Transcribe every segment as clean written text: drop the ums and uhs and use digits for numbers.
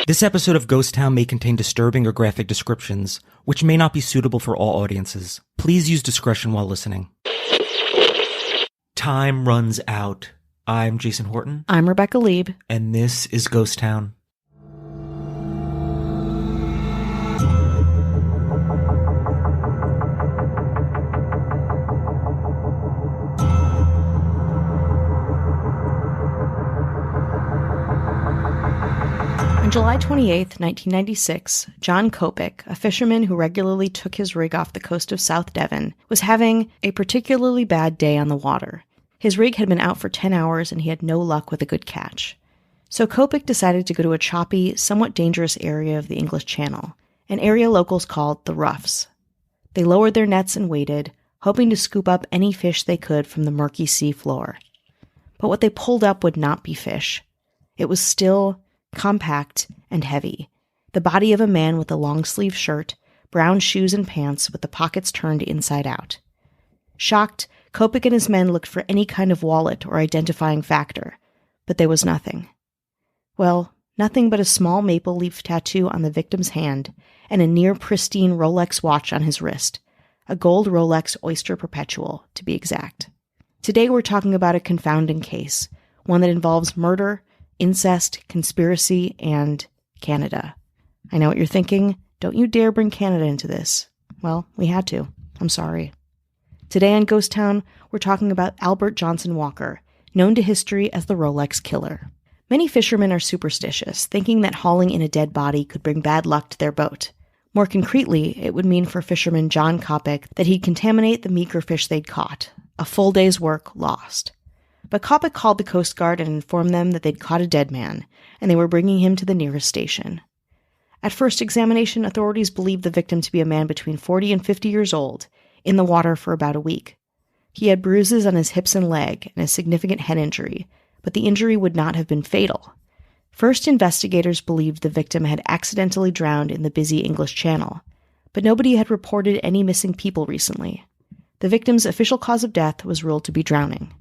This episode of Ghost Town may contain disturbing or graphic descriptions, which may not be suitable for all audiences. Please use discretion while listening. Time runs out. I'm Jason Horton. I'm Rebecca Lieb. And this is Ghost Town. On July 28, 1996, John Kopik, a fisherman who regularly took his rig off the coast of South Devon, was having a particularly bad day on the water. His rig had been out for 10 hours and he had no luck with a good catch. So Kopik decided to go to a choppy, somewhat dangerous area of the English Channel, an area locals called the Roughs. They lowered their nets and waited, hoping to scoop up any fish they could from the murky sea floor. But what they pulled up would not be fish. It was still compact and heavy, the body of a man with a long-sleeve shirt, brown shoes and pants with the pockets turned inside out. Shocked, Kopik and his men looked for any kind of wallet or identifying factor, but there was nothing. Well, nothing but a small maple leaf tattoo on the victim's hand and a near-pristine Rolex watch on his wrist, a gold Rolex Oyster Perpetual, to be exact. Today we're talking about a confounding case, one that involves murder, incest, conspiracy, and Canada. I know what you're thinking. Don't you dare bring Canada into this. Well, we had to. I'm sorry. Today on Ghost Town, we're talking about Albert Johnson Walker, known to history as the Rolex Killer. Many fishermen are superstitious, thinking that hauling in a dead body could bring bad luck to their boat. More concretely, it would mean for fisherman John Kopik that he'd contaminate the meager fish they'd caught, a full day's work lost. But Kopik called the Coast Guard and informed them that they'd caught a dead man, and they were bringing him to the nearest station. At first examination, authorities believed the victim to be a man between 40 and 50 years old, in the water for about a week. He had bruises on his hips and leg and a significant head injury, but the injury would not have been fatal. First, investigators believed the victim had accidentally drowned in the busy English Channel, but nobody had reported any missing people recently. The victim's official cause of death was ruled to be drowning.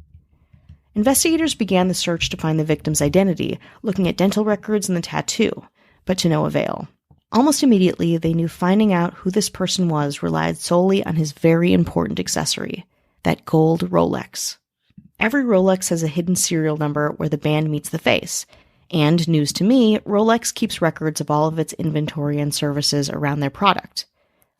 Investigators began the search to find the victim's identity, looking at dental records and the tattoo, but to no avail. Almost immediately, they knew finding out who this person was relied solely on his very important accessory, that gold Rolex. Every Rolex has a hidden serial number where the band meets the face, and, news to me, Rolex keeps records of all of its inventory and services around their product.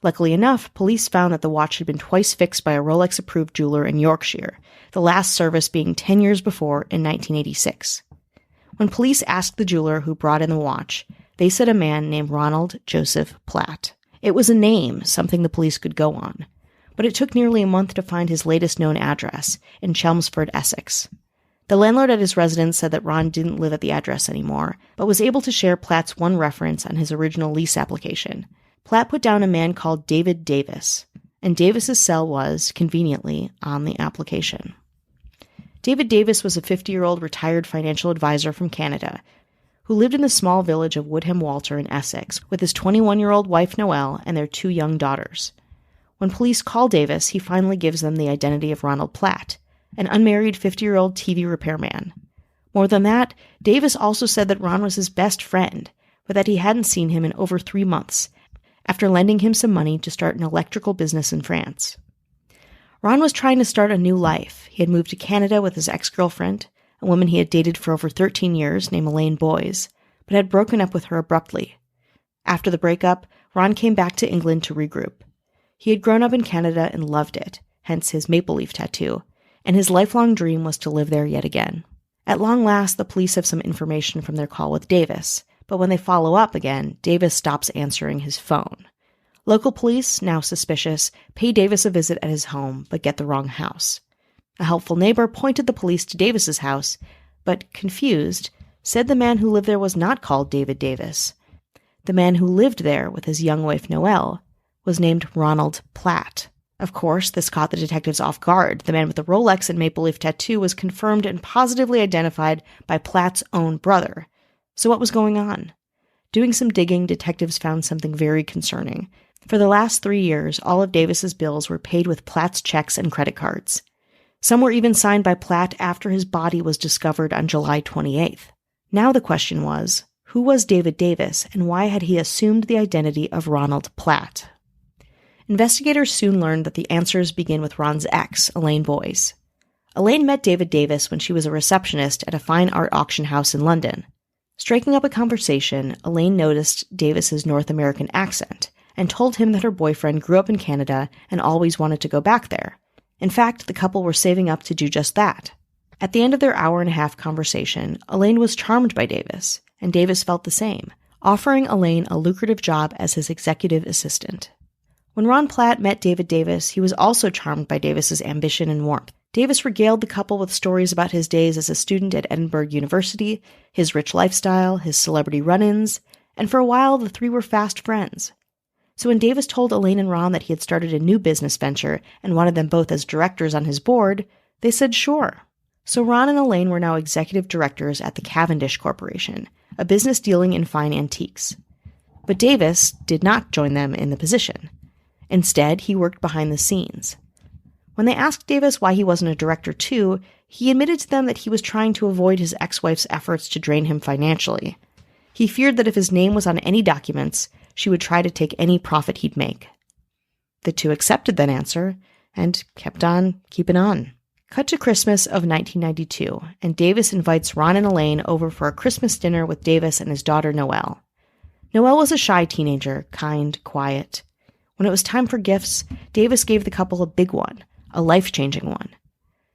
Luckily enough, police found that the watch had been twice fixed by a Rolex-approved jeweler in Yorkshire, the last service being 10 years before in 1986. When police asked the jeweler who brought in the watch, they said a man named Ronald Joseph Platt. It was a name, something the police could go on, but it took nearly a month to find his latest known address, in Chelmsford, Essex. The landlord at his residence said that Ron didn't live at the address anymore, but was able to share Platt's one reference on his original lease application. Platt put down a man called David Davis, and Davis's cell was, conveniently, on the application. David Davis was a 50-year-old retired financial advisor from Canada who lived in the small village of Woodham Walter in Essex with his 21-year-old wife Noelle and their 2 young daughters. When police call Davis, he finally gives them the identity of Ronald Platt, an unmarried 50-year-old TV repairman. More than that, Davis also said that Ron was his best friend, but that he hadn't seen him in over 3 months, after lending him some money to start an electrical business in France. Ron was trying to start a new life. He had moved to Canada with his ex-girlfriend, a woman he had dated for over 13 years named Elaine Boys, but had broken up with her abruptly. After the breakup, Ron came back to England to regroup. He had grown up in Canada and loved it, hence his maple leaf tattoo, and his lifelong dream was to live there yet again. At long last, the police have some information from their call with Davis, but when they follow up again, Davis stops answering his phone. Local police, now suspicious, pay Davis a visit at his home, but get the wrong house. A helpful neighbor pointed the police to Davis's house, but, confused, said the man who lived there was not called David Davis. The man who lived there with his young wife Noelle was named Ronald Platt. Of course, this caught the detectives off guard. The man with the Rolex and maple leaf tattoo was confirmed and positively identified by Platt's own brother. So what was going on? Doing some digging, detectives found something very concerning. For the last 3 years, all of Davis's bills were paid with Platt's checks and credit cards. Some were even signed by Platt after his body was discovered on July 28th. Now the question was, Who was David Davis, and why had he assumed the identity of Ronald Platt? Investigators soon learned that the answers begin with Ron's ex, Elaine Boyes. Elaine met David Davis when she was a receptionist at a fine art auction house in London. Striking up a conversation, Elaine noticed Davis's North American accent and told him that her boyfriend grew up in Canada and always wanted to go back there. In fact, the couple were saving up to do just that. At the end of their hour-and-a-half conversation, Elaine was charmed by Davis, and Davis felt the same, offering Elaine a lucrative job as his executive assistant. When Ron Platt met David Davis, he was also charmed by Davis's ambition and warmth. Davis regaled the couple with stories about his days as a student at Edinburgh University, his rich lifestyle, his celebrity run-ins, and for a while the three were fast friends. So when Davis told Elaine and Ron that he had started a new business venture and wanted them both as directors on his board, they said sure. So Ron and Elaine were now executive directors at the Cavendish Corporation, a business dealing in fine antiques. But Davis did not join them in the position. Instead, he worked behind the scenes. When they asked Davis why he wasn't a director too, he admitted to them that he was trying to avoid his ex-wife's efforts to drain him financially. He feared that if his name was on any documents, she would try to take any profit he'd make. The two accepted that answer and kept on keeping on. Cut to Christmas of 1992, and Davis invites Ron and Elaine over for a Christmas dinner with Davis and his daughter Noelle. Noelle was a shy teenager, kind, quiet. When it was time for gifts, Davis gave the couple a big one, a life-changing one.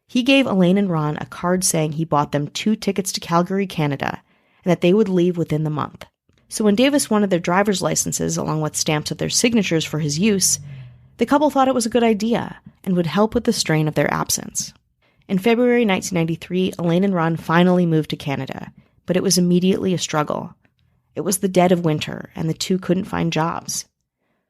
He gave Elaine and Ron a card saying he bought them 2 tickets to Calgary, Canada, and that they would leave within the month. So when Davis wanted their driver's licenses along with stamps of their signatures for his use, the couple thought it was a good idea and would help with the strain of their absence. In February 1993, Elaine and Ron finally moved to Canada, but it was immediately a struggle. It was the dead of winter, and the two couldn't find jobs.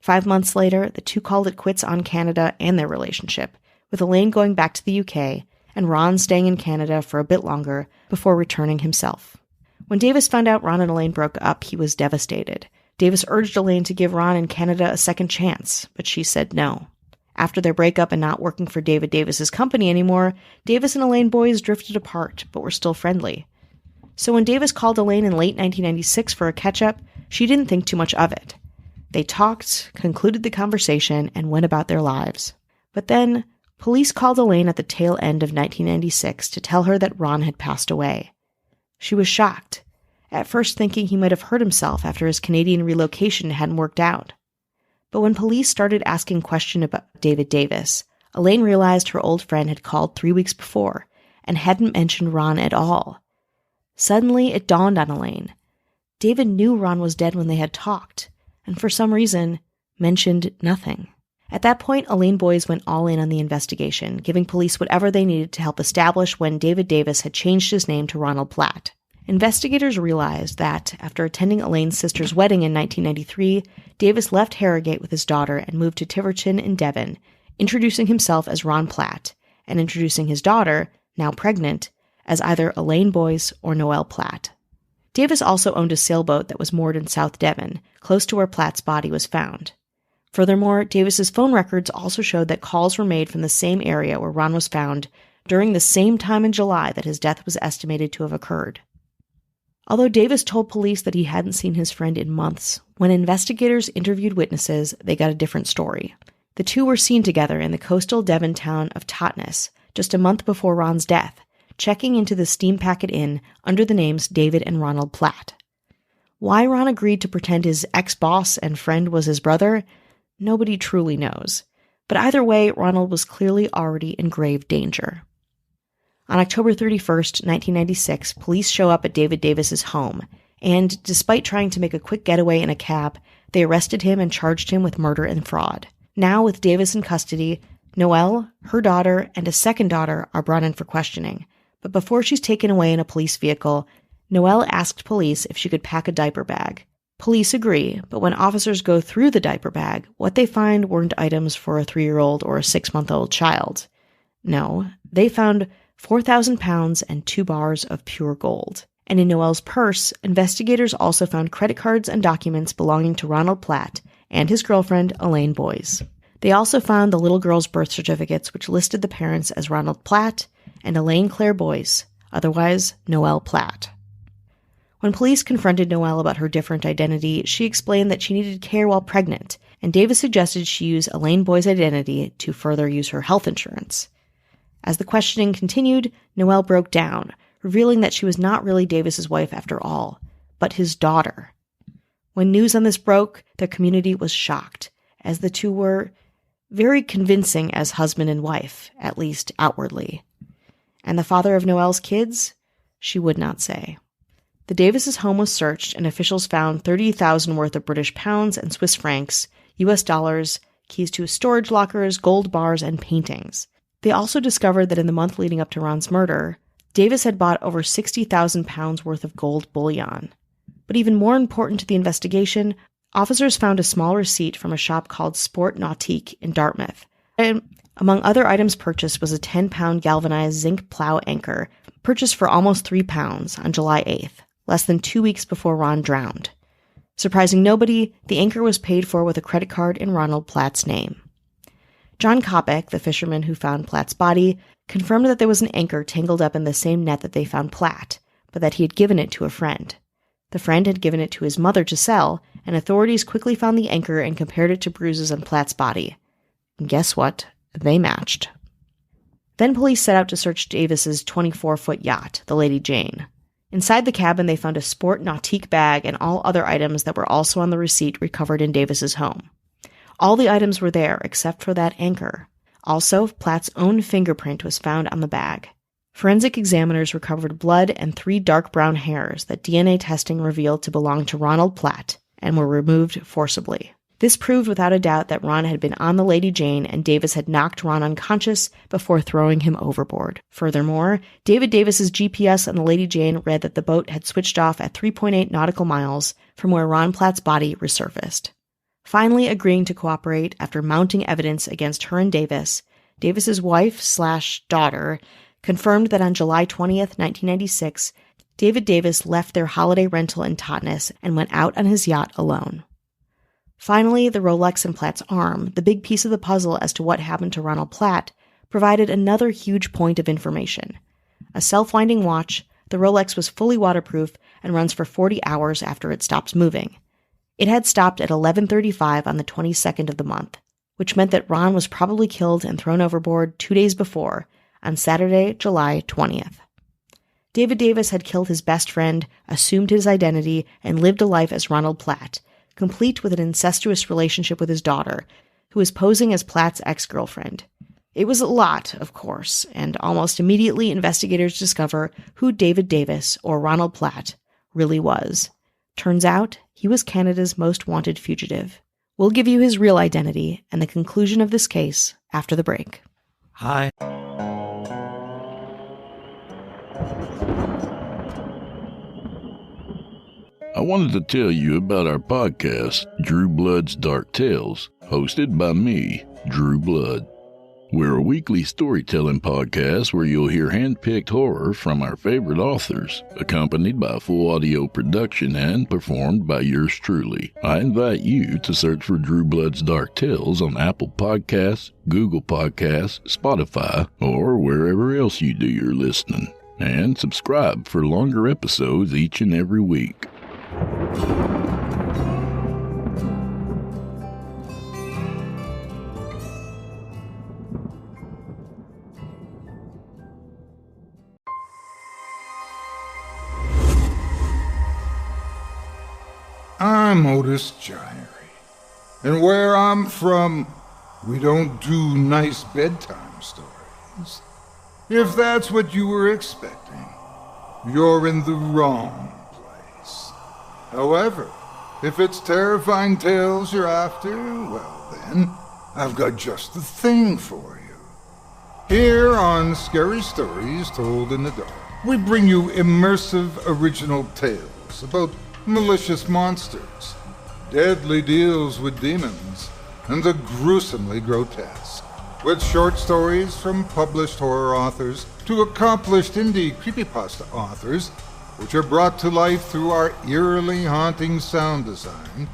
5 months later, the two called it quits on Canada and their relationship, with Elaine going back to the UK and Ron staying in Canada for a bit longer before returning himself. When Davis found out Ron and Elaine broke up, he was devastated. Davis urged Elaine to give Ron in Canada a second chance, but she said no. After their breakup and not working for David Davis's company anymore, Davis and Elaine Boyes drifted apart, but were still friendly. So when Davis called Elaine in late 1996 for a catch-up, she didn't think too much of it. They talked, concluded the conversation, and went about their lives. But then, police called Elaine at the tail end of 1996 to tell her that Ron had passed away. She was shocked, at first thinking he might have hurt himself after his Canadian relocation hadn't worked out. But when police started asking questions about David Davis, Elaine realized her old friend had called 3 weeks before and hadn't mentioned Ron at all. Suddenly, it dawned on Elaine. David knew Ron was dead when they had talked, and for some reason, mentioned nothing. At that point, Elaine Boyes went all in on the investigation, giving police whatever they needed to help establish when David Davis had changed his name to Ronald Platt. Investigators realized that, after attending Elaine's sister's wedding in 1993, Davis left Harrogate with his daughter and moved to Tiverton in Devon, introducing himself as Ron Platt, and introducing his daughter, now pregnant, as either Elaine Boyes or Noelle Platt. Davis also owned a sailboat that was moored in South Devon, close to where Platt's body was found. Furthermore, Davis's phone records also showed that calls were made from the same area where Ron was found during the same time in July that his death was estimated to have occurred. Although Davis told police that he hadn't seen his friend in months, when investigators interviewed witnesses, they got a different story. The two were seen together in the coastal Devon town of Totnes, just a month before Ron's death, checking into the Steam Packet Inn under the names David and Ronald Platt. Why Ron agreed to pretend his ex-boss and friend was his brother, nobody truly knows. But either way, Ronald was clearly already in grave danger. On October 31st, 1996, police show up at David Davis's home, and despite trying to make a quick getaway in a cab, they arrested him and charged him with murder and fraud. Now, with Davis in custody, Noelle, her daughter, and a second daughter are brought in for questioning. But before she's taken away in a police vehicle, Noelle asked police if she could pack a diaper bag. Police agree, but when officers go through the diaper bag, what they find weren't items for a 3-year-old or a 6-month-old child. No, they found 4,000 pounds and 2 bars of pure gold. And in Noelle's purse, investigators also found credit cards and documents belonging to Ronald Platt and his girlfriend, Elaine Boyes. They also found the little girl's birth certificates, which listed the parents as Ronald Platt and Elaine Claire Boyes, otherwise Noelle Platt. When police confronted Noelle about her different identity, she explained that she needed care while pregnant, and Davis suggested she use Elaine Boyd's identity to further use her health insurance. As the questioning continued, Noelle broke down, revealing that she was not really Davis's wife after all, but his daughter. When news on this broke, the community was shocked, as the two were very convincing as husband and wife, at least outwardly. And the father of Noelle's kids? She would not say. The Davises' home was searched, and officials found $30,000 worth of British pounds and Swiss francs, US dollars, keys to storage lockers, gold bars, and paintings. They also discovered that in the month leading up to Ron's murder, Davis had bought over 60,000 pounds worth of gold bullion. But even more important to the investigation, officers found a small receipt from a shop called Sport Nautique in Dartmouth. And among other items purchased was a 10-pound galvanized zinc plow anchor, purchased for almost £3 on July 8th, less than 2 weeks before Ron drowned. Surprising nobody, the anchor was paid for with a credit card in Ronald Platt's name. John Kopic, the fisherman who found Platt's body, confirmed that there was an anchor tangled up in the same net that they found Platt, but that he had given it to a friend. The friend had given it to his mother to sell, and authorities quickly found the anchor and compared it to bruises on Platt's body. And guess what? They matched. Then police set out to search Davis's 24-foot yacht, the Lady Jane. Inside the cabin, they found a Sport Nautique bag and all other items that were also on the receipt recovered in Davis's home. All the items were there except for that anchor. Also, Platt's own fingerprint was found on the bag. Forensic examiners recovered blood and 3 dark brown hairs that DNA testing revealed to belong to Ronald Platt and were removed forcibly. This proved without a doubt that Ron had been on the Lady Jane and Davis had knocked Ron unconscious before throwing him overboard. Furthermore, David Davis's GPS on the Lady Jane read that the boat had switched off at 3.8 nautical miles from where Ron Platt's body resurfaced. Finally agreeing to cooperate after mounting evidence against her and Davis, Davis's wife/daughter confirmed that on July 20th, 1996, David Davis left their holiday rental in Totnes and went out on his yacht alone. Finally, the Rolex in Platt's arm, the big piece of the puzzle as to what happened to Ronald Platt, provided another huge point of information. A self-winding watch, the Rolex was fully waterproof and runs for 40 hours after it stops moving. It had stopped at 11:35 on the 22nd of the month, which meant that Ron was probably killed and thrown overboard 2 days before, on Saturday, July 20th. David Davis had killed his best friend, assumed his identity, and lived a life as Ronald Platt, complete with an incestuous relationship with his daughter, who was posing as Platt's ex-girlfriend. It was a lot, of course, and almost immediately investigators discover who David Davis, or Ronald Platt, really was. Turns out, he was Canada's most wanted fugitive. We'll give you his real identity and the conclusion of this case after the break. Hi. I wanted to tell you about our podcast, Drew Blood's Dark Tales, hosted by me, Drew Blood. We're a weekly storytelling podcast where you'll hear hand-picked horror from our favorite authors, accompanied by full audio production and performed by yours truly. I invite you to search for Drew Blood's Dark Tales on Apple Podcasts, Google Podcasts, Spotify, or wherever else you do your listening. And subscribe for longer episodes each and every week. I'm Otis Gyrie, and where I'm from, we don't do nice bedtime stories. If that's what you were expecting, you're in the wrong place. However, if it's terrifying tales you're after, well then, I've got just the thing for you. Here on Scary Stories Told in the Dark, we bring you immersive original tales about malicious monsters, deadly deals with demons, and the gruesomely grotesque. With short stories from published horror authors to accomplished indie creepypasta authors, which are brought to life through our eerily haunting sound design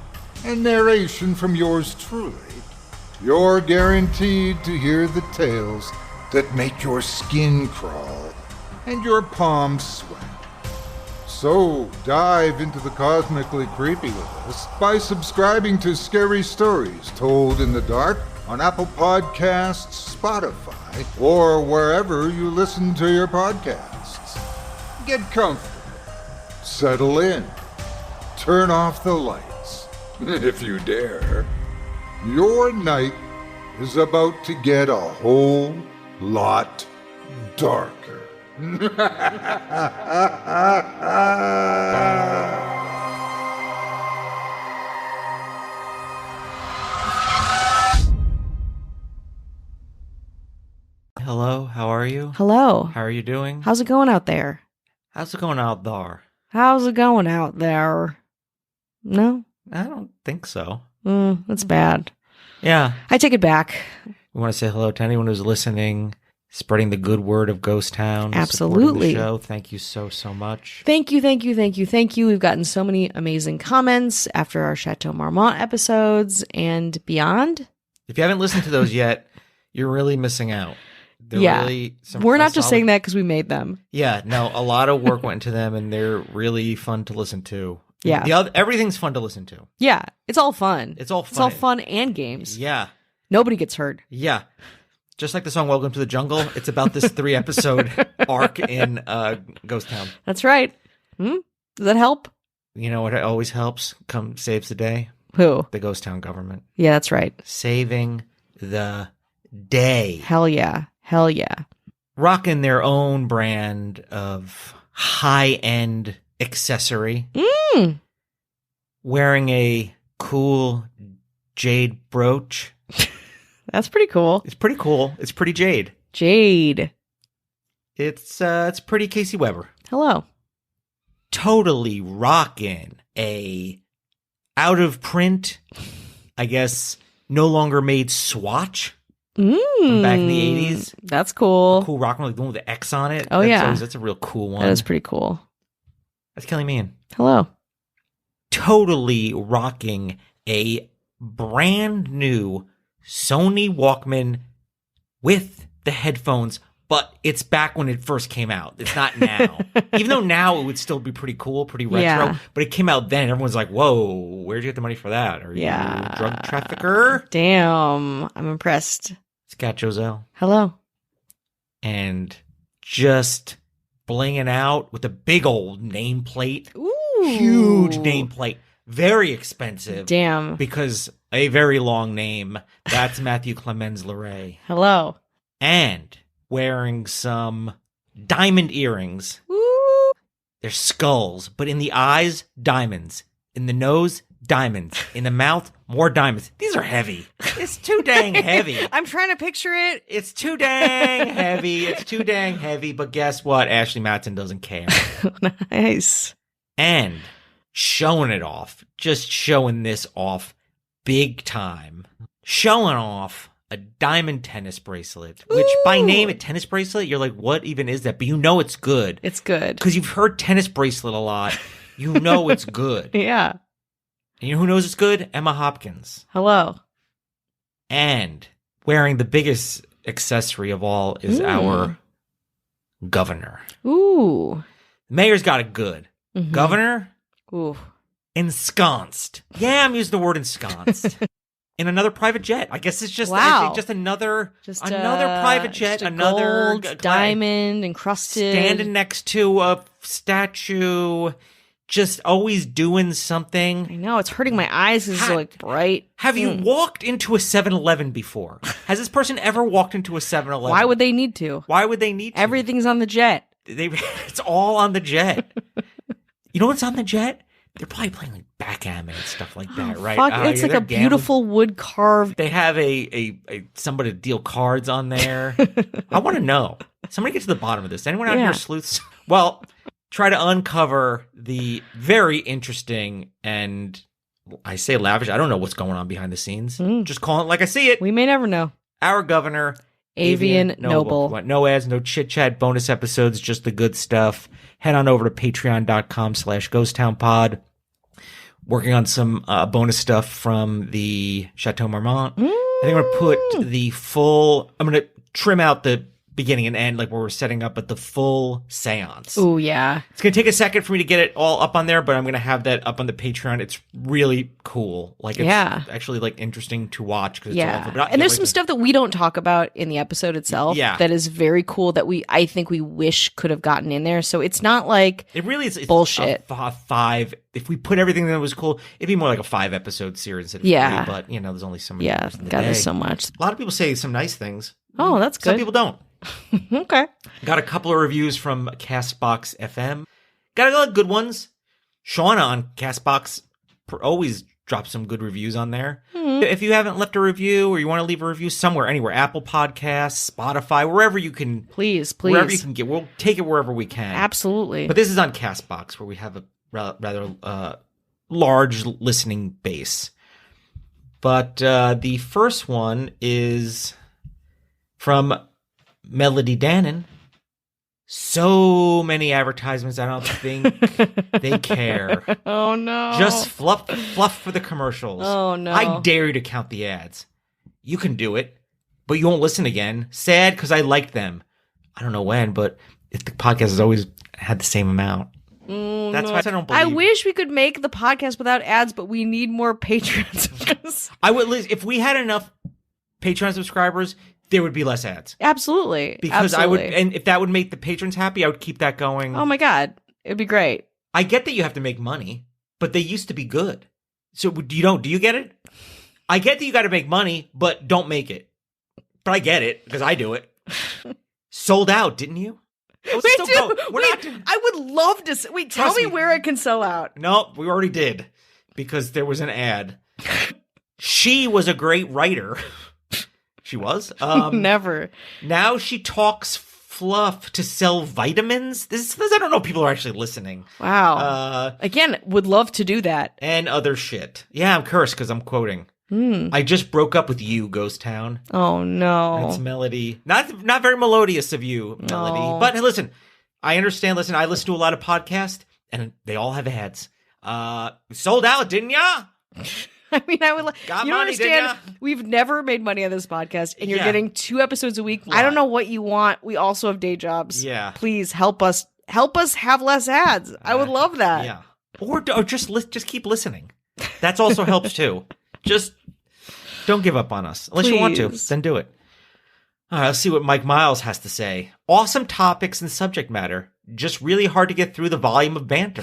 and narration from yours truly, you're guaranteed to hear the tales that make your skin crawl and your palms sweat. So dive into the cosmically creepy with us by subscribing to Scary Stories Told in the Dark on Apple Podcasts, Spotify, or wherever you listen to your podcasts. Get comfortable, settle in, turn off the lights, if you dare. Your night is about to get a whole lot darker. Hello, how are you? Hello. How are you doing? How's it going out there? How's it going out there? How's it going out there? No? I don't think so. That's bad. Yeah. I take it back. We want to say hello to anyone who's listening, spreading the good word of Ghost Town. Absolutely. Supporting the show. Thank you so much. Thank you. We've gotten so many amazing comments after our Chateau Marmont episodes and beyond. If you haven't listened to those yet, you're really missing out. They're really We're not just saying that because we made them. Yeah, no, a lot of work went into them, and they're really fun to listen to. Yeah. Everything's fun to listen to. Yeah, it's all fun. It's all fun. It's all fun and games. Yeah. Nobody gets hurt. Yeah. Just like the song Welcome to the Jungle, it's about this 3-episode arc in Ghost Town. That's right. Does that help? You know what always helps? Come saves the day? Who? The Ghost Town government. Yeah, that's right. Saving the day. Hell yeah. Hell yeah. Rocking their own brand of high-end accessory. Wearing a cool jade brooch. That's pretty cool. It's pretty cool. It's pretty jade. Jade. It's pretty Casey Weber. Hello. Totally rocking a out of print, I guess, no longer made swatch from back in the 80s. That's cool. Cool rock one, like the one with the X on it. Oh, yeah. That's a real cool one. That is pretty cool. That's Kelly Meehan. Hello. Totally rocking a brand new Sony Walkman with the headphones, but it's back when it first came out. It's not now. Even though now it would still be pretty cool, pretty retro, Yeah. but it came out then. Everyone's like, whoa, where'd you get the money for that? Are you a drug trafficker? Damn. I'm impressed. It's Cat Joselle. Hello. And just blinging out with a big old nameplate. Ooh. Huge nameplate. Very expensive. Damn. Because a very long name. That's Matthew Clemens Leray. Hello. And wearing some diamond earrings. Woo. They're skulls, but in the eyes, diamonds. In the nose, diamonds. In the mouth, more diamonds. These are heavy. It's too dang heavy. I'm trying to picture it. It's too dang heavy. It's too dang heavy. But guess what? Ashley Madsen doesn't care. Nice. And showing it off. Just showing this off big time. Showing off a diamond tennis bracelet, which by name a tennis bracelet, you're like, what even is that? But you know it's good. It's good. Because you've heard tennis bracelet a lot. You know it's good. Yeah. And you know who knows it's good? Emma Hopkins. Hello. And wearing the biggest accessory of all is our governor. Ooh. The mayor's got it good. Governor? Ooh. Ensconced. Yeah, I'm using the word ensconced. In another private jet. I guess it's just, Wow. just another Just private jet, just a another gold, diamond encrusted. standing next to a statue, just always doing I something. know, it's hurting my eyes. It's so like bright. Have you walked into a 7-Eleven before? Has this person ever walked into a 7-Eleven? Why would they need to? Why would they need to? Everything's on the jet. It's all on the jet. You know what's on the jet? They're probably playing like backgammon and stuff like that, right? Fuck, it's like they're a beautiful wood carved. They have a somebody to deal cards on there. I want to know. Somebody get to the bottom of this. Anyone out here sleuths? Well, try to uncover the very interesting and I say lavish. I don't know what's going on behind the scenes. Just call it like I see it. We may never know. Our governor, Avian Noble. No ads, no chit chat, bonus episodes, just the good stuff. Head on over to patreon.com/ghosttownpod. Working on some bonus stuff from the Chateau Marmont. I think I'm going to put I'm going to trim out the beginning and end, like where we're setting up at the full seance. Oh, yeah. It's going to take a second for me to get it all up on there, but I'm going to have that up on the Patreon. It's really cool. Like, it's actually like interesting to watch. Cause it's all and there's some stuff that we don't talk about in the episode itself that is very cool that I think we wish could have gotten in there. So it's not like it really is bullshit. Five. If we put everything that was cool, it'd be more like a 5-episode series instead of 3, but there's only so many. Yeah, God, there's so much. A lot of people say some nice things. Oh, that's good. Some people don't. Okay. Got a couple of reviews from Castbox FM. Got a lot of good ones. Shauna on Castbox always drops some good reviews on there. If you haven't left a review or you want to leave a review somewhere, anywhere, Apple Podcasts, Spotify, wherever you can. Please. Wherever you can get. We'll take it wherever we can. Absolutely. But this is on Castbox where we have a rather large listening base. But the first one is from Melody Dannon. So many advertisements, I don't think they care. Oh, no. Just fluff for the commercials. Oh, no. I dare you to count the ads. You can do it, but you won't listen again. Sad, because I liked them. I don't know when, but if the podcast has always had the same amount. That's why I don't believe. I wish we could make the podcast without ads, but we need more patrons. I would, if we had enough Patreon subscribers, there would be less ads. Absolutely. Because I would, and if that would make the patrons happy, I would keep that going. Oh my God. It'd be great. I get that you have to make money, but they used to be good. So do you get it? I get that you got to make money, but don't make it. But I get it because I do it. Sold out, didn't you? I would love to. Wait, tell me where it can sell out. No, we already did because there was an ad. She was a great writer. She was. Never. Now she talks fluff to sell vitamins. This I don't know if people are actually listening. Wow. Again, would love to do that. And other shit. Yeah, I'm cursed because I'm quoting. I just broke up with you, Ghost Town. Oh, no. That's Melody. Not very melodious of you, Melody. No. But listen, I understand. Listen, I listen to a lot of podcasts, and they all have ads. Sold out, didn't ya? I mean, I would. Got you money, understand? We've never made money on this podcast, and you're getting 2 episodes a week. What? I don't know what you want. We also have day jobs. Yeah. Please help us. Help us have less ads. I would love that. Yeah. Or just keep listening. That also helps too. Just don't give up on us. Unless you want to, then do it. All right, let's see what Mike Miles has to say. Awesome topics and subject matter. Just really hard to get through the volume of banter.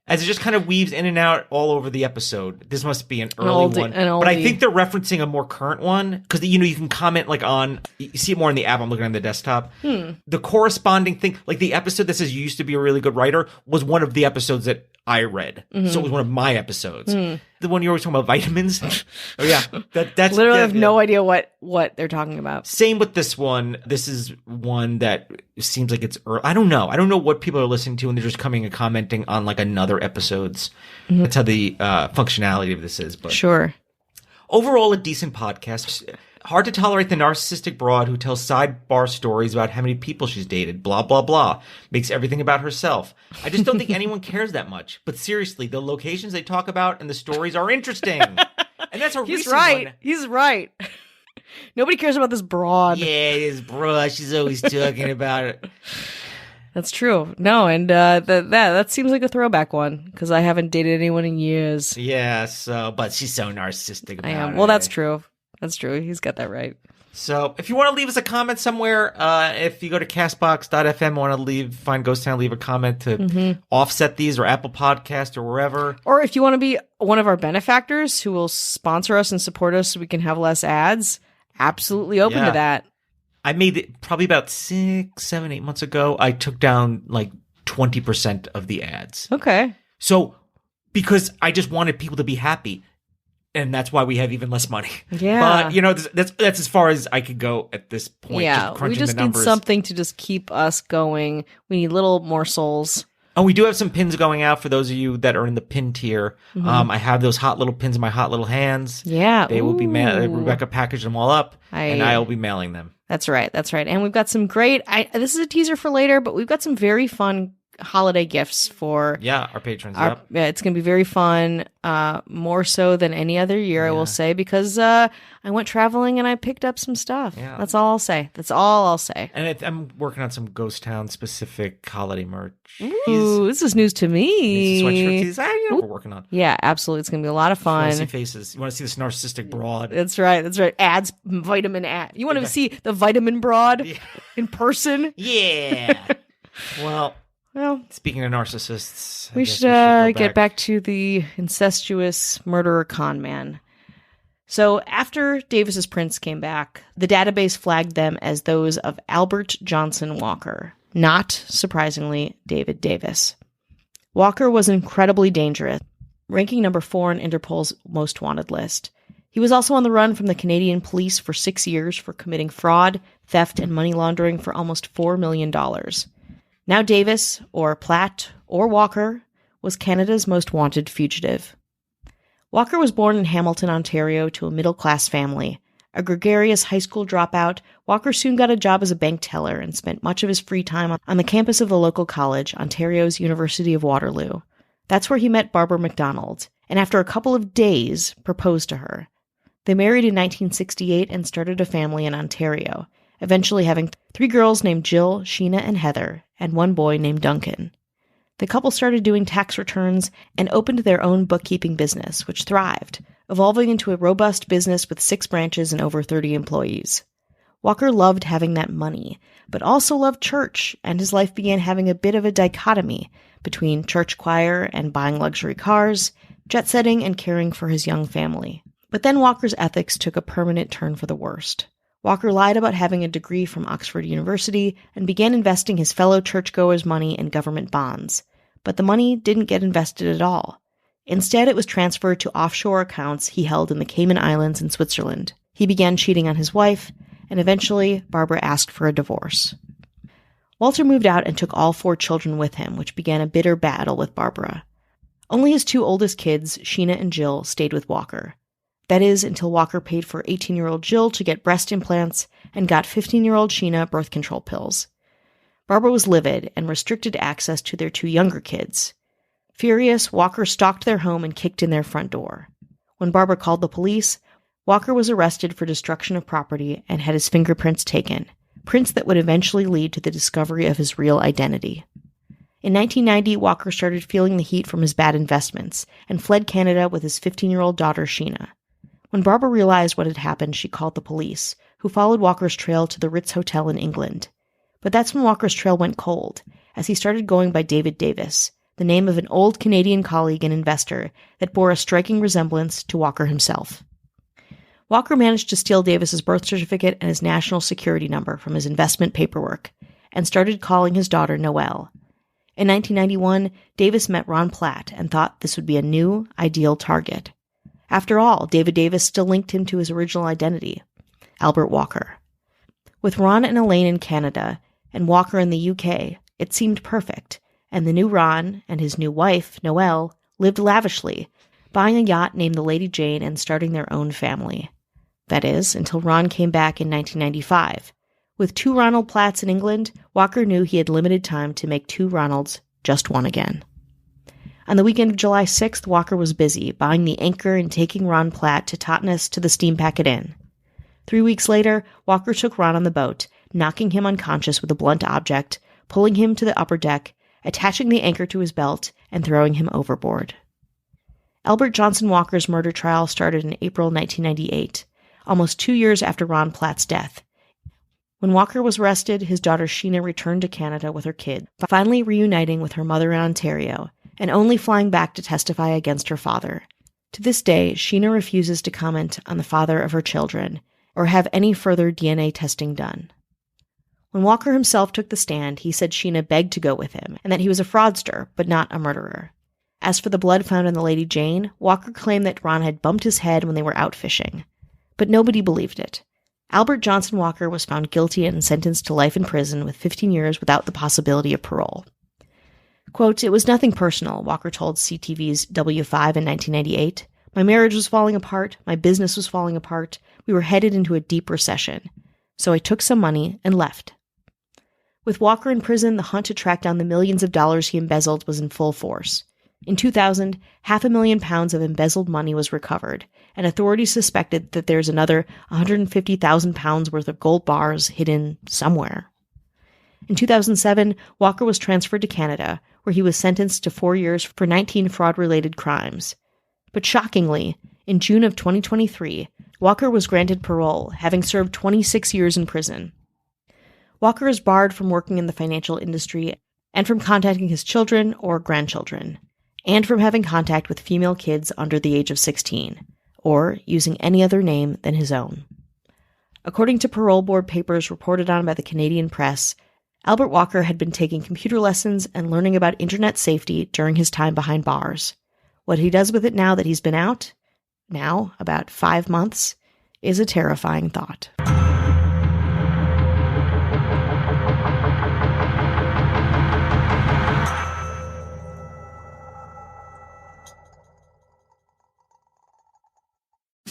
As it just kind of weaves in and out all over the episode. This must be an early one. But I think they're referencing a more current one. Because, you can comment like on, you see it more in the app. I'm looking on the desktop. The corresponding thing, like the episode that says you used to be a really good writer was one of the episodes that I read. So it was one of my episodes. The one you're always talking about vitamins. Oh yeah. That's literally have no idea what they're talking about. Same with this one. This is one that seems like it's early. I don't know. I don't know what people are listening to and they're just coming and commenting on like another episodes. That's how the functionality of this is. But sure. Overall, a decent podcast. Hard to tolerate the narcissistic broad who tells sidebar stories about how many people she's dated, blah, blah, blah. Makes everything about herself. I just don't think anyone cares that much. But seriously, the locations they talk about and the stories are interesting. And that's a recent one. He's right. Nobody cares about this broad. Yeah, this broad. She's always talking about it. That's true. No, and that seems like a throwback one because I haven't dated anyone in years. Yeah, but she's so narcissistic about I am. it. Well, that's true. That's true. He's got that right. So if you want to leave us a comment somewhere, if you go to castbox.fm, want to find Ghost Town, leave a comment to offset these or Apple Podcast or wherever. Or if you want to be one of our benefactors who will sponsor us and support us so we can have less ads, absolutely open to that. I made it probably about 6, 7, 8 months ago. I took down like 20% of the ads. Okay. So because I just wanted people to be happy. And that's why we have even less money. Yeah. But, that's as far as I could go at this point. Yeah, we just need something to just keep us going. We need little morsels. Oh, we do have some pins going out for those of you that are in the pin tier. I have those hot little pins in my hot little hands. Yeah. They will be Rebecca packaged them all up, and I will be mailing them. That's right. And we've got some great, this is a teaser for later, but we've got some very fun holiday gifts for our patrons. Yeah, it's going to be very fun, more so than any other year, I will say, because I went traveling and I picked up some stuff. Yeah. That's all I'll say. And I'm working on some Ghost Town specific holiday merch. Ooh, this is news to me. Sweatshirts. We're working on. Yeah, absolutely. It's going to be a lot of fun. You want to see faces. You want to see this narcissistic broad. That's right. Ads, vitamin ad. You want to see the vitamin broad in person? Yeah. Well, speaking of narcissists, we should get back to the incestuous murderer con man. So after Davis's prints came back, the database flagged them as those of Albert Johnson Walker, not surprisingly, David Davis. Walker was incredibly dangerous, ranking number 4 on Interpol's most wanted list. He was also on the run from the Canadian police for 6 years for committing fraud, theft, and money laundering for almost $4 million. Now Davis, or Platt, or Walker, was Canada's most wanted fugitive. Walker was born in Hamilton, Ontario, to a middle-class family. A gregarious high school dropout, Walker soon got a job as a bank teller and spent much of his free time on the campus of the local college, Ontario's University of Waterloo. That's where he met Barbara MacDonald, and after a couple of days, proposed to her. They married in 1968 and started a family in Ontario, eventually having 3 girls named Jill, Sheena, and Heather, and 1 boy named Duncan. The couple started doing tax returns and opened their own bookkeeping business, which thrived, evolving into a robust business with 6 branches and over 30 employees. Walker loved having that money, but also loved church, and his life began having a bit of a dichotomy between church choir and buying luxury cars, jet-setting, and caring for his young family. But then Walker's ethics took a permanent turn for the worst. Walker lied about having a degree from Oxford University and began investing his fellow churchgoers' money in government bonds. But the money didn't get invested at all. Instead, it was transferred to offshore accounts he held in the Cayman Islands and Switzerland. He began cheating on his wife, and eventually Barbara asked for a divorce. Walter moved out and took all 4 children with him, which began a bitter battle with Barbara. Only his 2 oldest kids, Sheena and Jill, stayed with Walker. That is, until Walker paid for 18-year-old Jill to get breast implants and got 15-year-old Sheena birth control pills. Barbara was livid and restricted access to their 2 younger kids. Furious, Walker stalked their home and kicked in their front door. When Barbara called the police, Walker was arrested for destruction of property and had his fingerprints taken, prints that would eventually lead to the discovery of his real identity. In 1990, Walker started feeling the heat from his bad investments and fled Canada with his 15-year-old daughter, Sheena. When Barbara realized what had happened, she called the police, who followed Walker's trail to the Ritz Hotel in England. But that's when Walker's trail went cold, as he started going by David Davis, the name of an old Canadian colleague and investor that bore a striking resemblance to Walker himself. Walker managed to steal Davis's birth certificate and his national security number from his investment paperwork, and started calling his daughter Noelle. In 1991, Davis met Ron Platt and thought this would be a new, ideal target. After all, David Davis still linked him to his original identity, Albert Walker. With Ron and Elaine in Canada, and Walker in the UK, it seemed perfect, and the new Ron and his new wife, Noelle, lived lavishly, buying a yacht named the Lady Jane and starting their own family. That is, until Ron came back in 1995. With 2 Ronald Platts in England, Walker knew he had limited time to make 2 Ronalds, just one again. On the weekend of July 6th, Walker was busy, buying the Anchor and taking Ron Platt to Totnes to the Steam Packet Inn. 3 weeks later, Walker took Ron on the boat, knocking him unconscious with a blunt object, pulling him to the upper deck, attaching the anchor to his belt, and throwing him overboard. Albert Johnson Walker's murder trial started in April 1998, almost 2 years after Ron Platt's death. When Walker was arrested, his daughter Sheena returned to Canada with her kid, finally reuniting with her mother in Ontario, and only flying back to testify against her father. To this day, Sheena refuses to comment on the father of her children, or have any further DNA testing done. When Walker himself took the stand, he said Sheena begged to go with him, and that he was a fraudster, but not a murderer. As for the blood found on the Lady Jane, Walker claimed that Ron had bumped his head when they were out fishing. But nobody believed it. Albert Johnson Walker was found guilty and sentenced to life in prison with 15 years without the possibility of parole. Quote, "It was nothing personal," Walker told CTV's W5 in 1998. "My marriage was falling apart. My business was falling apart. We were headed into a deep recession. So I took some money and left." With Walker in prison, the hunt to track down the millions of dollars he embezzled was in full force. In 2000, £500,000 of embezzled money was recovered, and authorities suspected that there's another £150,000 worth of gold bars hidden somewhere. In 2007, Walker was transferred to Canada, where he was sentenced to 4 years for 19 fraud-related crimes. But shockingly, in June of 2023, Walker was granted parole, having served 26 years in prison. Walker is barred from working in the financial industry and from contacting his children or grandchildren, and from having contact with female kids under the age of 16, or using any other name than his own. According to parole board papers reported on by the Canadian press, Albert Walker had been taking computer lessons and learning about internet safety during his time behind bars. What he does with it now that he's been out, now about 5 months, is a terrifying thought.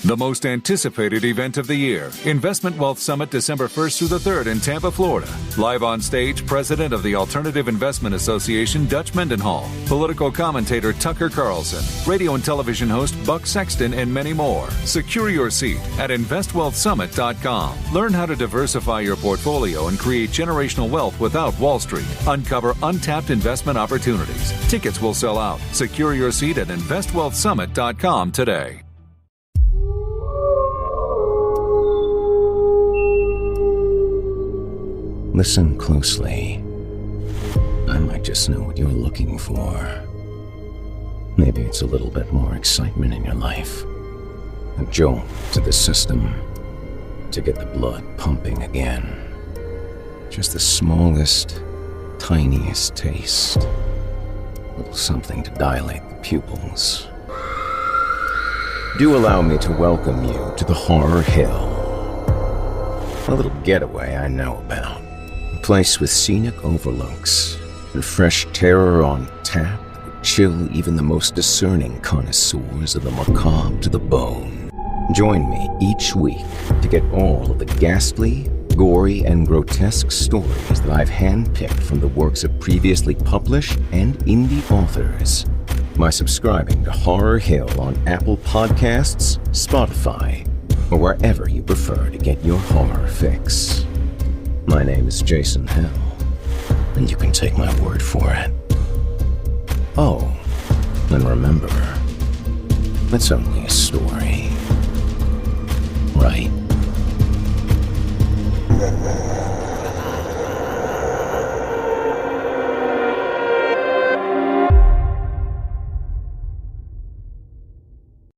The most anticipated event of the year, Investment Wealth Summit, December 1st through the 3rd in Tampa, Florida. Live on stage, President of the Alternative Investment Association, Dutch Mendenhall, political commentator Tucker Carlson, radio and television host Buck Sexton, and many more. Secure your seat at InvestWealthSummit.com. Learn how to diversify your portfolio and create generational wealth without Wall Street. Uncover untapped investment opportunities. Tickets will sell out. Secure your seat at InvestWealthSummit.com today. Listen closely. I might just know what you're looking for. Maybe it's a little bit more excitement in your life. A jolt to the system to get the blood pumping again. Just the smallest, tiniest taste. A little something to dilate the pupils. Do allow me to welcome you to the Horror Hill. A little getaway I know about. A place with scenic overlooks and fresh terror on tap that would chill even the most discerning connoisseurs of the macabre to the bone. Join me each week to get all of the ghastly, gory, and grotesque stories that I've handpicked from the works of previously published and indie authors by subscribing to Horror Hill on Apple Podcasts, Spotify, or wherever you prefer to get your horror fix. My name is Jason Hell, and you can take my word for it. Oh, and remember, it's only a story, right?